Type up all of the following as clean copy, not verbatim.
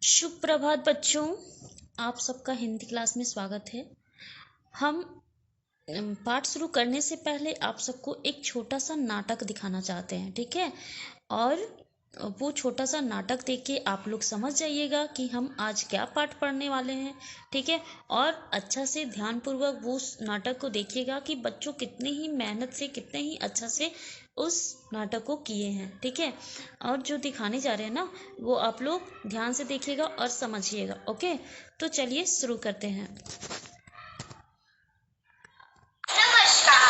शुभ प्रभात बच्चों, आप सबका हिंदी क्लास में स्वागत है। हम पाठ शुरू करने से पहले आप सबको एक छोटा सा नाटक दिखाना चाहते हैं, ठीक है। और वो छोटा सा नाटक देख के आप लोग समझ जाइएगा कि हम आज क्या पाठ पढ़ने वाले हैं, ठीक है। और अच्छा से ध्यानपूर्वक वो उस नाटक को देखिएगा कि बच्चों कितने ही मेहनत से, कितने ही अच्छा से उस नाटक को किए हैं, ठीक है। और जो दिखाने जा रहे हैं ना, वो आप लोग ध्यान से देखिएगा और समझिएगा, ओके। तो चलिए शुरू करते हैं। नमस्कार,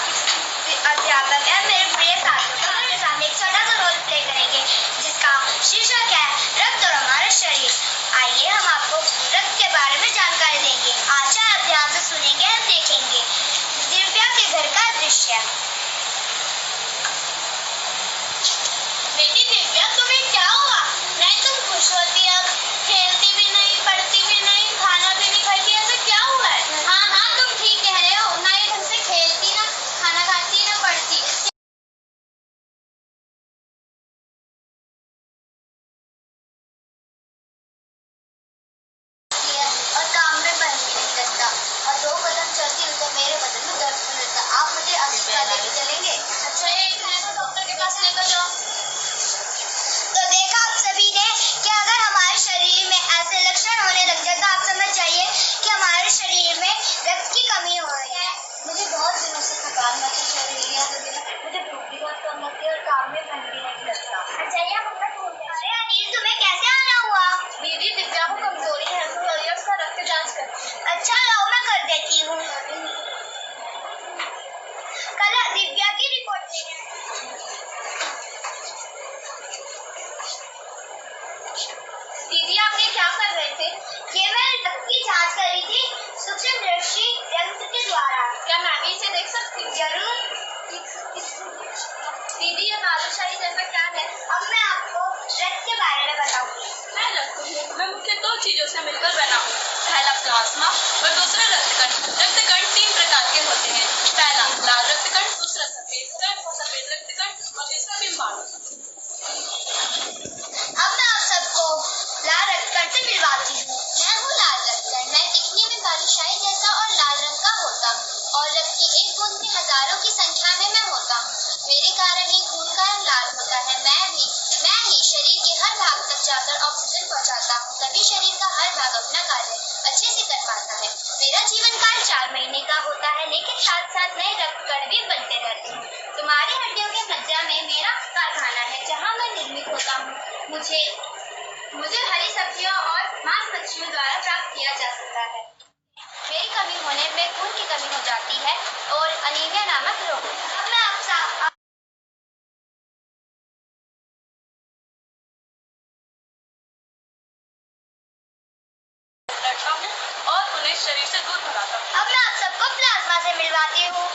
अध्यापक है मेरे प्रिय साथियों। मेरे सामने एक छोटा सा रोल प्ले करेंगे जिसका शीर्षक है रक्त और हमारा शरीर। आइए हम आपको रक्त के बारे में जानकारी देंगे। आशा आप ध्यान से सुनेंगे और देखेंगे। दिव्या के घर का दृश्य। बेटी दिव्या, तुम्हें क्या हुआ? नहीं, तुम खुश होती, अब खेलती भी नहीं, पढ़ती भी नहीं, खाना भी नहीं खाती, ऐसा क्या हुआ है? हाँ, तुम ठीक कह रहे हो। ना ये ढंग से खेलती, ना खाना खाती, ना पढ़ती, और काम में मन भी नहीं लगता, और 2 कदम चलती हूँ तो मेरे बदन में दर्द होने लगता। आप मुझे अस्पताल लेके चलेंगे? अच्छा, एक मिनट को डॉक्टर के पास लेकर जाओ। तो देखा आप सभी ने कि अगर हमारे शरीर में ऐसे लक्षण होने लग जाए तो आप समझ जाइए कि हमारे शरीर में रक्त की कमी हो रही है। मुझे बहुत दिनों से थकान महसूस हो रही है, मुझे भूख भी बहुत कम लगती है और काम में मन भी नहीं लगता। अच्छा, ये हम अपना ढूंढ रहे हैं। अरे अनिल, तुम्हें कैसे आना हुआ? दीदी, दिव्या को कमजोरी है तो चलिए उसका रक्त जांच करते हैं। अच्छा, लाओ मैं कर देती हूँ। कल दिव्या की रिपोर्ट लेंगे। दीदी, आप ये क्या कर रहे थे? ये मैं रक्त की जांच कर रही थी, सूक्ष्मदर्शी यंत्र के द्वारा। क्या मैं भी इसे देख सकती हूँ? जरूर। दीदी, ये बालूशाही जैसा क्या है? अब मैं आपको रक्त के बारे में बताऊंगी। मैं मुख्य 2 चीजों से मिलकर बना हूँ। पहला प्लाज्मा और दूसरा रक्तकण। रक्तकण 3 प्रकार के होते हैं। पहला लाल रक्तकण, दूसरा सफेद रक्तकण और तीसरा बिम्बाणु। अब मैं आप सबको लाल रक्तकण से मिलवाती हूँ। मैं हूँ लाल रक्तकण। मैं दिखने में बालूशाही जैसा और लाल रंग का होता हूँ, और रक्त की एक बूंद में हजारों की संख्या में मैं होता हूँ। मेरे कारण ही खून का रंग लाल होता है। मैं ही शरीर के हर भाग तक जाकर ऑक्सीजन पहुँचाता हूँ, तभी शरीर का हर भाग अपना कार्य अच्छे से कर पाता है। मेरा जीवन काल 4 महीने का होता है, लेकिन साथ साथ नए रक्तकण भी बनते रहते हैं। तुम्हारी हड्डियों के मज्जा में मेरा कारखाना है, जहाँ मैं निर्मित होता हूँ। मुझे हरी सब्जियों और मांस मछलियों द्वारा प्राप्त किया जा सकता है। मेरी कमी होने में खून की कमी हो जाती है और अनीमिया नामक रोग। अब मैं आपसे लड़ता हूँ और उन्हें शरीर से दूर भगाता हूँ। अब मैं आप सबको प्लाज्मा से मिलवाती हूँ।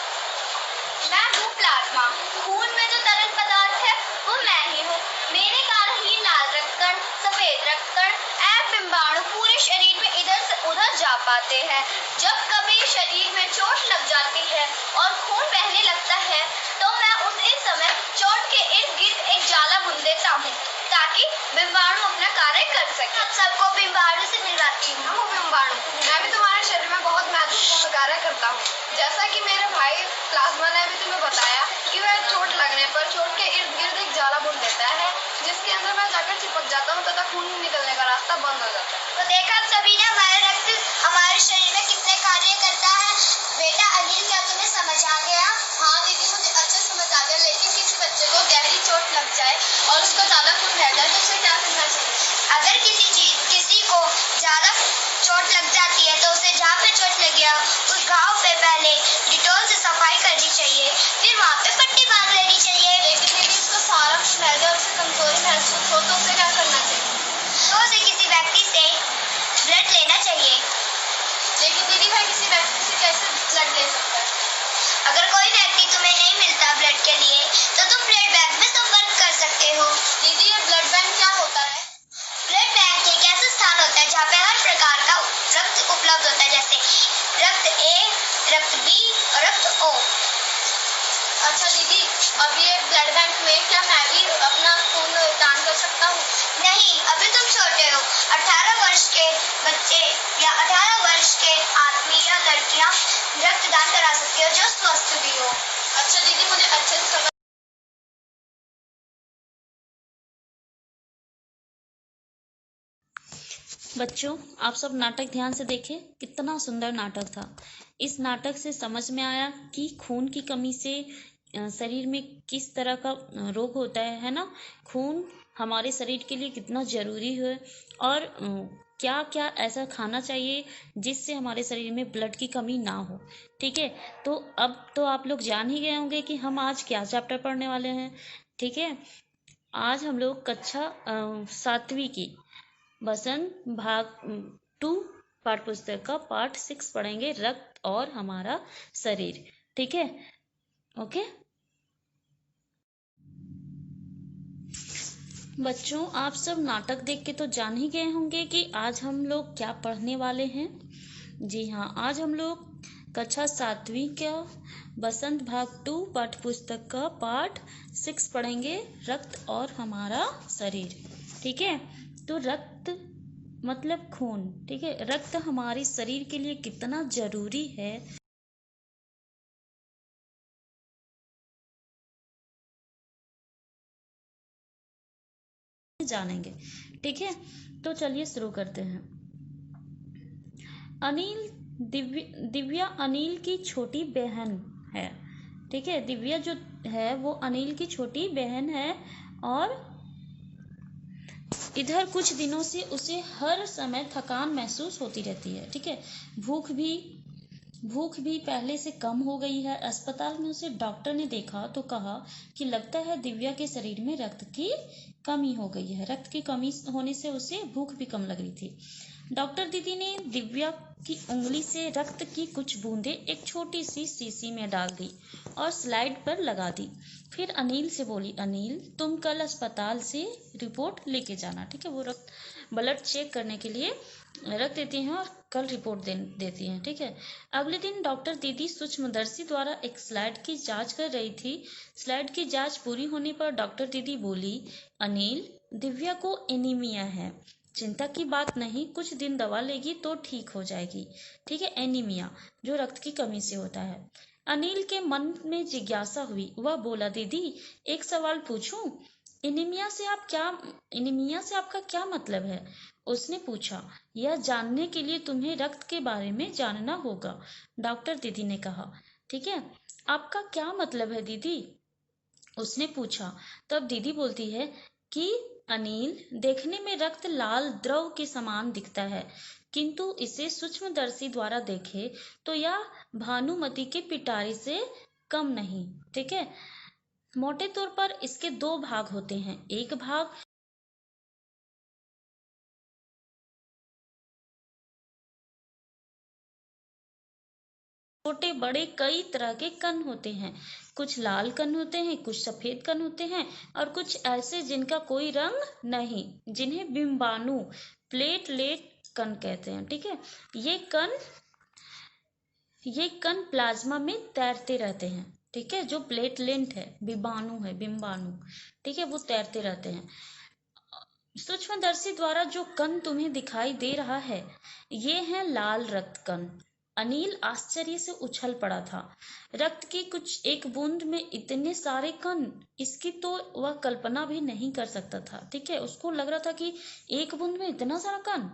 मैं हूँ प्लाज्मा। खून में जो तरल पदार्थ है वो मैं ही हूँ। मेरे कारण ही लाल रक्तकण, सफेद रक्तकण एवं बिम्बाणु पूरे शरीर में इधर से उधर जा पाते हैं। जब कभी शरीर में चोट लग जाती है और खून बहने लगता है तो मैं उसी समय चोट के इर्द गिर्द एक जाला बुन देता हूँ, ताकि बिम्बाणु अपना कार्य कर सके। आप सबको बिम्बाणु से मिलवाती हूँ। मैं हूँ बिम्बाणु। मैं भी तुम्हारे शरीर में बहुत महत्वपूर्ण कार्य करता हूँ। जैसा कि मेरे भाई प्लाज्मा ने भी तुम्हें बताया कि वह चोट लगने पर चोट के इर्द गिर्द एक जाला बुन देता है, जिसके अंदर मैं जाकर चिपक जाता हूँ तथा खून निकलने का रास्ता बंद हो जाता है। तो देखा आप सभी ने हमारा रक्त हमारे शरीर में कितने कार्य करता है। बेटा अनिल, क्या तुम्हें समझ आ गया? हाँ दीदी, मुझे अच्छा समझ आ गया, लेकिन किसी बच्चे को गहरी चोट लग जाए और उसको ज्यादा खून बह जाए तो उसे क्या करना चाहिए? अगर किसी को ज्यादा चोट लग जाती है तो उसे जहाँ पे चोट लगी है उस घाव पे पहले डिटॉल से सफाई करनी चाहिए, फिर वहाँ पे पट्टी बांध लेनी चाहिए। लेकिन दीदी, उसको सारा खून बह जाए और उसे कमजोरी महसूस हो तो उसे क्या करना चाहिए? तो उसे किसी व्यक्ति से ब्लड लेना चाहिए। लेकिन दीदी, वह किसी व्यक्ति से कैसे ब्लड ले सकता है? अगर कोई व्यक्ति तुम्हें नहीं मिलता ब्लड के लिए तो तुम ब्लड बैंक में संपर्क कर सकते हो। दीदी, ये ब्लड बैंक क्या होता है? ब्लड बैंक एक ऐसा स्थान होता है जहाँ पे हर प्रकार का रक्त उपलब्ध होता है, जैसे रक्त ए, रक्त बी और रक्त ओ। अच्छा दीदी, अब ये ब्लड बैंक में क्या मैं भी अपना खून दान कर सकता हूँ? नहीं, अभी तुम छोटे हो। 18 वर्ष के बच्चे या 18 वर्ष के आदमी या लड़कियां रक्तदान करा सकती है जो स्वस्थ भी हो। अच्छा दीदी, मुझे अच्छे से समझ। बच्चों, आप सब नाटक ध्यान से देखें, कितना सुंदर नाटक था। इस नाटक से समझ में आया कि खून की कमी से शरीर में किस तरह का रोग होता है ना। खून हमारे शरीर के लिए कितना जरूरी है और क्या क्या ऐसा खाना चाहिए जिससे हमारे शरीर में ब्लड की कमी ना हो। ठीक है, तो अब तो आप लोग जान ही गए होंगे कि हम आज क्या चैप्टर पढ़ने वाले हैं। ठीक है, आज हम लोग कक्षा 7वीं की बसंत भाग 2 पाठ पुस्तक का पाठ 6 पढ़ेंगे, रक्त और हमारा शरीर। ठीक है, ओके बच्चों, आप सब नाटक देख के तो जान ही गए होंगे कि आज हम लोग क्या पढ़ने वाले हैं। जी हाँ, आज हम लोग कक्षा 7वीं का बसंत भाग 2 पाठ पुस्तक का पाठ 6 पढ़ेंगे, रक्त और हमारा शरीर। ठीक है, तो रक्त मतलब खून। ठीक है, रक्त हमारे शरीर के लिए कितना जरूरी है जानेंगे। ठीक है, तो चलिए शुरू करते हैं। अनिल दिव्या अनिल की छोटी बहन है। ठीक है, दिव्या जो है वो अनिल की छोटी बहन है और इधर कुछ दिनों से उसे हर समय थकान महसूस होती रहती है। ठीक है, भूख भी पहले से कम हो गई है। अस्पताल में उसे डॉक्टर ने देखा तो कहा कि लगता है दिव्या के शरीर में रक्त की कमी हो गई है। रक्त की कमी होने से उसे भूख भी कम लग रही थी। डॉक्टर दीदी ने दिव्या की उंगली से रक्त की कुछ बूंदें एक छोटी सी शीशी में डाल दी और स्लाइड पर लगा दी। फिर अनिल से बोली, अनिल तुम कल अस्पताल से रिपोर्ट लेके जाना। ठीक है, वो रक्त ब्लड चेक करने के लिए रख देती हैं और कल रिपोर्ट देती हैं। ठीक है, अगले दिन डॉक्टर दीदी सूक्ष्मदर्शी द्वारा एक स्लाइड की जांच कर रही थी। स्लाइड की जांच पूरी होने पर डॉक्टर दीदी बोली, अनिल दिव्या को एनीमिया है। चिंता की बात नहीं, कुछ दिन दवा लेगी तो ठीक हो जाएगी। ठीक है, एनीमिया जो रक्त की कमी से होता है। अनिल के मन में जिज्ञासा हुई। वह बोला, दीदी एक सवाल पूछूं? एनीमिया से आपका क्या मतलब है? उसने पूछा। यह जानने के लिए तुम्हें रक्त के बारे में जानना होगा, डॉक्टर दीदी ने कहा। ठीक है, आपका क्या मतलब है दीदी? उसने पूछा। तब दीदी बोलती है कि अनिल देखने में रक्त लाल द्रव के समान दिखता है, किंतु इसे सूक्ष्मदर्शी द्वारा देखे तो यह भानुमति के पिटारे से कम नहीं। ठीक है, मोटे तौर पर इसके 2 भाग होते हैं। एक भाग छोटे बड़े कई तरह के कण होते हैं। कुछ लाल कण होते हैं, कुछ सफेद कण होते हैं और कुछ ऐसे जिनका कोई रंग नहीं, जिन्हें बिंबाणु प्लेटलेट कण कहते हैं। ठीक है, ये कण प्लाज्मा में तैरते रहते हैं। ठीक है, जो प्लेटलेट है, बिंबाणु। ठीक है, वो तैरते रहते हैं। सूक्ष्मदर्शी द्वारा जो कण तुम्हें दिखाई दे रहा है, ये है लाल रक्त कण। अनिल आश्चर्य से उछल पड़ा था। रक्त की कुछ एक बूंद में इतने सारे कण, इसकी तो वह कल्पना भी नहीं कर सकता था। ठीक है, उसको लग रहा था कि एक बूंद में इतना सारा कण।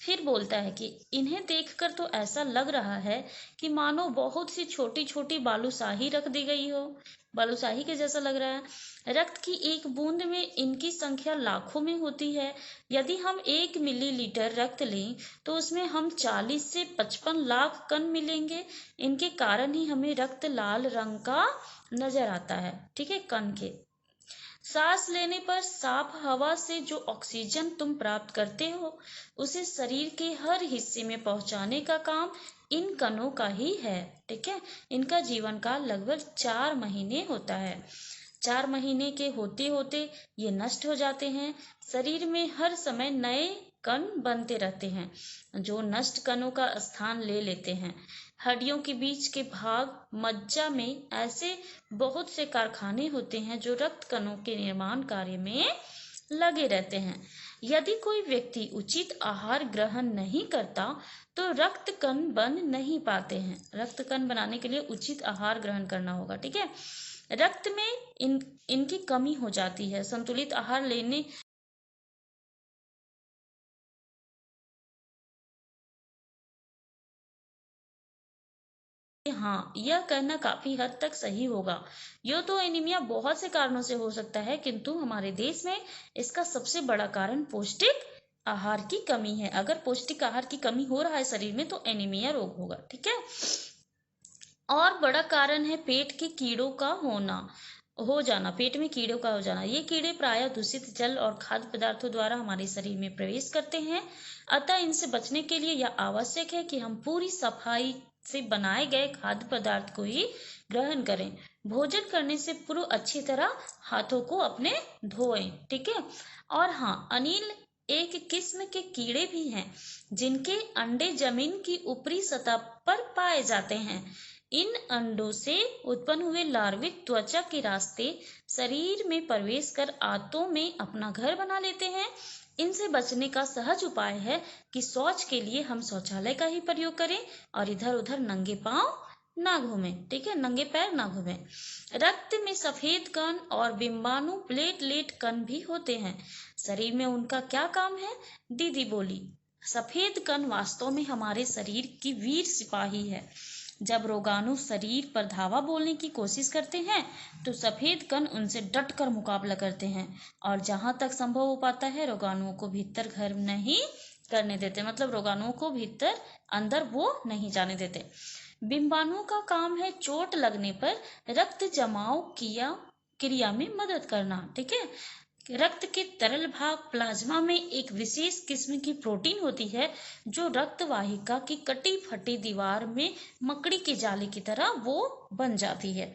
फिर बोलता है कि इन्हें देखकर तो ऐसा लग रहा है कि मानो बहुत सी छोटी छोटी बालूशाही रख दी गई हो। बालूशाही के जैसा लग रहा है। रक्त की एक बूंद में इनकी संख्या लाखों में होती है। यदि हम 1 मिलीलीटर रक्त लें तो उसमें हम 40 से 55 लाख कण मिलेंगे। इनके कारण ही हमें रक्त लाल रंग का नजर आता है। ठीक है, कण के सांस लेने पर साफ हवा से जो ऑक्सीजन तुम प्राप्त करते हो, उसे शरीर के हर हिस्से में पहुंचाने का काम इन कणों का ही है। ठीक है, इनका जीवन काल लगभग 4 महीने होता है। 4 महीने के होते होते ये नष्ट हो जाते हैं। शरीर में हर समय नए कण बनते रहते हैं जो नष्ट कणों का स्थान ले लेते हैं। हड्डियों के बीच के भाग मज्जा में ऐसे बहुत से कारखाने होते हैं जो रक्त कणों के निर्माण कार्य में लगे रहते हैं। यदि कोई व्यक्ति उचित आहार ग्रहण नहीं करता तो रक्त कण बन नहीं पाते हैं। रक्त कण बनाने के लिए उचित आहार ग्रहण करना होगा, ठीक है। रक्त में इनकी कमी हो जाती है। संतुलित आहार लेने हाँ, यह कहना काफी हद तक सही होगा। यो तो एनीमिया बहुत से कारणों से हो सकता है, किंतु हमारे देश में इसका सबसे बड़ा कारण पौष्टिक आहार की कमी है। अगर पौष्टिक आहार की कमी हो रहा है शरीर में तो एनीमिया रोग होगा, ठीक है। और बड़ा कारण है पेट के कीड़ों का हो जाना। पेट में कीड़ों का हो जाना। ये कीड़े प्रायः दूषित जल और खाद्य पदार्थों द्वारा हमारे शरीर में प्रवेश करते हैं। अतः इनसे बचने के लिए यह आवश्यक है कि हम पूरी सफाई से बनाए गए खाद्य पदार्थ को ही ग्रहण करें। भोजन करने से पूर्व अच्छी तरह हाथों को अपने धोएं, ठीक है। और हाँ, अनिल, एक किस्म के कीड़े भी हैं जिनके अंडे जमीन की ऊपरी सतह पर पाए जाते हैं। इन अंडों से उत्पन्न हुए लार्वे त्वचा के रास्ते शरीर में प्रवेश कर आंतों में अपना घर बना लेते हैं। इनसे बचने का सहज उपाय है कि शौच के लिए हम शौचालय का ही प्रयोग करें और इधर उधर नंगे पांव ना घूमें, ठीक है, नंगे पैर ना घूमें। रक्त में सफेद कण और बिंबाणु प्लेटलेट कण भी होते हैं। शरीर में उनका क्या काम है? दीदी बोली, सफेद कण वास्तव में हमारे शरीर की वीर सिपाही है। जब रोगाणु शरीर पर धावा बोलने की कोशिश करते हैं तो सफेद कण उनसे डटकर मुकाबला करते हैं और जहां तक संभव हो पाता है रोगाणुओं को भीतर घर नहीं करने देते। मतलब रोगाणुओं को भीतर अंदर वो नहीं जाने देते। बिंबाणुओं का काम है चोट लगने पर रक्त जमाव क्रिया में मदद करना, ठीक है। रक्त के तरल भाग प्लाज्मा में एक विशेष किस्म की प्रोटीन होती है जो रक्त वाहिका की कटी फटी दीवार में मकड़ी के जाले की तरह वो बन जाती है।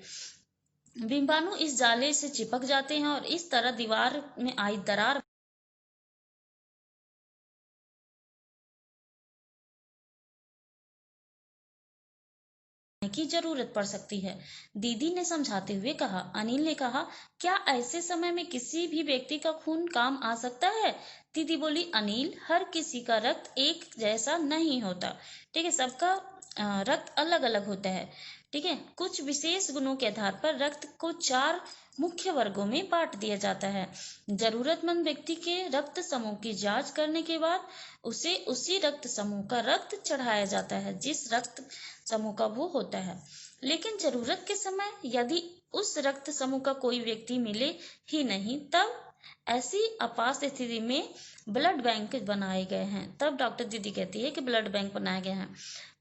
बिंबाणु इस जाले से चिपक जाते हैं और इस तरह दीवार में आई दरार की जरूरत पड़ सकती है, दीदी ने समझाते हुए कहा। अनिल ने कहा, क्या ऐसे समय में किसी भी व्यक्ति का खून काम आ सकता है? दीदी बोली, अनिल, हर किसी का रक्त एक जैसा नहीं होता, ठीक है, सबका रक्त अलग अलग होता है, ठीक है। कुछ विशेष गुणों के आधार पर रक्त को 4 मुख्य वर्गों में बांट दिया जाता है। जरूरतमंद व्यक्ति के रक्त समूह की जांच करने के बाद उसे उसी रक्त समूह का रक्त चढ़ाया जाता है जिस रक्त समूह का वो होता है। लेकिन जरूरत के समय यदि उस रक्त समूह का कोई व्यक्ति मिले ही नहीं, तब ऐसी आपात स्थिति में ब्लड बैंक बनाए गए हैं। तब डॉक्टर दीदी कहती है कि ब्लड बैंक बनाए गए हैं।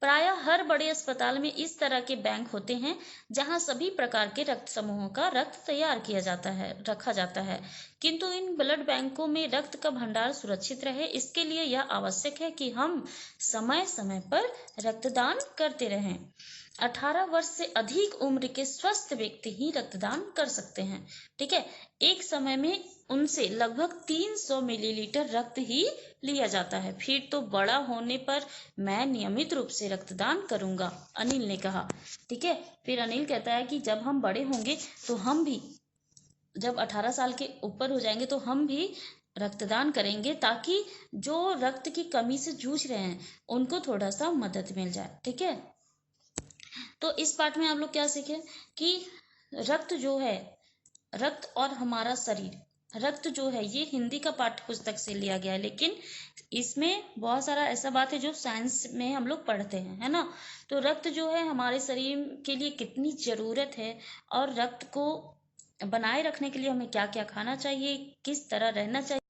प्रायः हर बड़े अस्पताल में इस तरह के बैंक होते हैं जहां सभी प्रकार के रक्त समूहों का रक्त तैयार किया जाता है, रखा जाता है। किंतु इन ब्लड बैंकों में रक्त का भंडार सुरक्षित रहे, इसके लिए यह आवश्यक है कि हम समय समय पर रक्तदान करते रहें। 18 वर्ष से अधिक उम्र के स्वस्थ व्यक्ति ही रक्तदान कर सकते हैं, ठीक है। एक समय में उनसे लगभग 300 मिलीलीटर रक्त ही लिया जाता है। फिर तो बड़ा होने पर मैं नियमित रूप से रक्तदान करूंगा, अनिल ने कहा, ठीक है। फिर अनिल कहता है कि जब हम बड़े होंगे तो हम भी, जब 18 साल के ऊपर हो जाएंगे तो हम भी रक्तदान करेंगे ताकि जो रक्त की कमी से जूझ रहे हैं उनको थोड़ा सा मदद मिल जाए, ठीक है। तो इस पाठ में आप लोग क्या सीखे कि रक्त जो है, रक्त और हमारा शरीर, रक्त जो है ये हिंदी का पाठ्य पुस्तक से लिया गया है, लेकिन इसमें बहुत सारा ऐसा बात है जो साइंस में हम लोग पढ़ते हैं, है ना। तो रक्त जो है हमारे शरीर के लिए कितनी जरूरत है और रक्त को बनाए रखने के लिए हमें क्या क्या खाना चाहिए, किस तरह रहना चाहिए।